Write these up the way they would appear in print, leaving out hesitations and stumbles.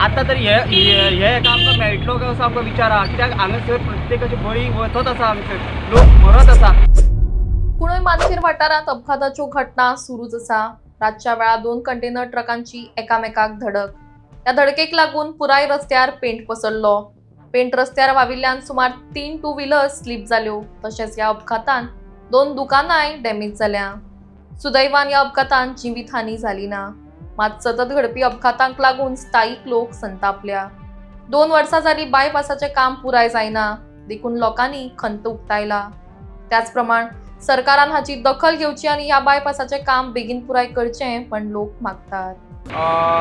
आता तरी हे एका आमकां मेळटलो काय असो आमकां विचार आहा, कित्याक हांगासर प्रत्येकाची बळी वचत आसा, हांगासर लोक मरत आसा. कुणूय मानखेर वाठारांत अपघाताच्यो घटना सुरूच आसा. रातच्या वेळा 2 कंटेनर ट्रकांची एकामेकाक धडक. त्या धडकेक लागून पुराय रस्त्यार पेंट पसरलो. पेंट रस्त्यार वाविल्ल्यान सुमार 3 टू व्हीलर्स स्लीप जाल्यो. तशेंच ह्या अपघातान 2 दुकानांय डॅमेज जाल्या. सुदैवान ह्या अपघातान जिवीतहानी जाली ना. मात सतत घडपी अपघातांक लागून स्थायीक लोक संतापल्या. 2 वर्सां जाली बायपासाचें काम पुराय जायना, देखून लोकांनी खंत उक्तायला. त्याच प्रमाण सरकारान हाची दखल घेवची आनी ह्या बायपासाचें काम बेगीन पुराय करचें पण लोक मागतात.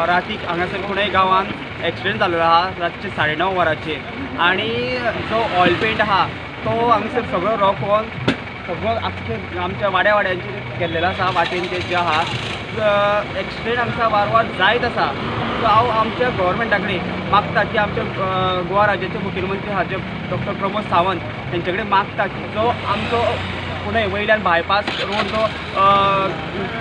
रातीक हांगासर कुणय गांवांत एक्सिडेंट जाल्लो आहा रातचे 9:30 वरांचेर आनी जो ऑयल पेंट आहा तो हांगासर सगळो रोखोन सगळो आख्खे आमच्या वाड्यांचेर गेल्लेलो आसा. वाटेन ते जे आहा एक्सिडेंट हांगासर वारंवार जायत आसा. सो हांव आमच्या गव्हर्मेंटा कडेन मागता की आमच्या गोवा राज्याचे मुखेलमंत्री आहा जे डॉक्टर प्रमोद सावंत तेंचे कडेन मागता की जो आमचो पुणे वयल्यान बायपास रोड जो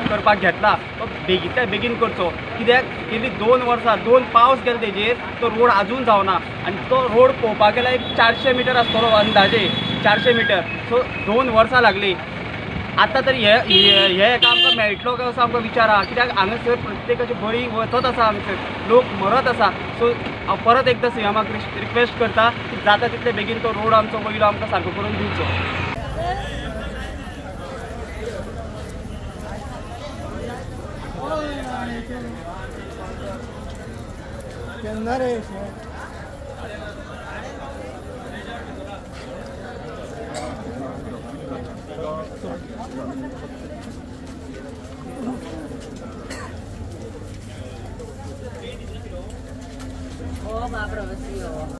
करपाक घेतला तो बेगींतल्या बेगीन करचो. कित्याक गेली 2 वर्सां 2 पावस गेले तेजेर तो रोड आजून जावना आनी तो रोड पळोवपाक गेल्यार एक 400 मिटर आसतलो अंदाजे 400 मिटर. सो 2 वर्सां लागली. आता तरी हे एका आमकां मेळटलो काय असो आमकां विचार आहा, कित्याक हांगासर प्रत्येकाची बळी वचत आसा, हांगासर लोक मरत आसा. सो हांव परत एकदां सीएमाक रिक्वेस्ट करता की जाता तितले बेगीन तो रोड आमचो वयलो आमकां सारको करून दिवचो. Oh, va, pero sí,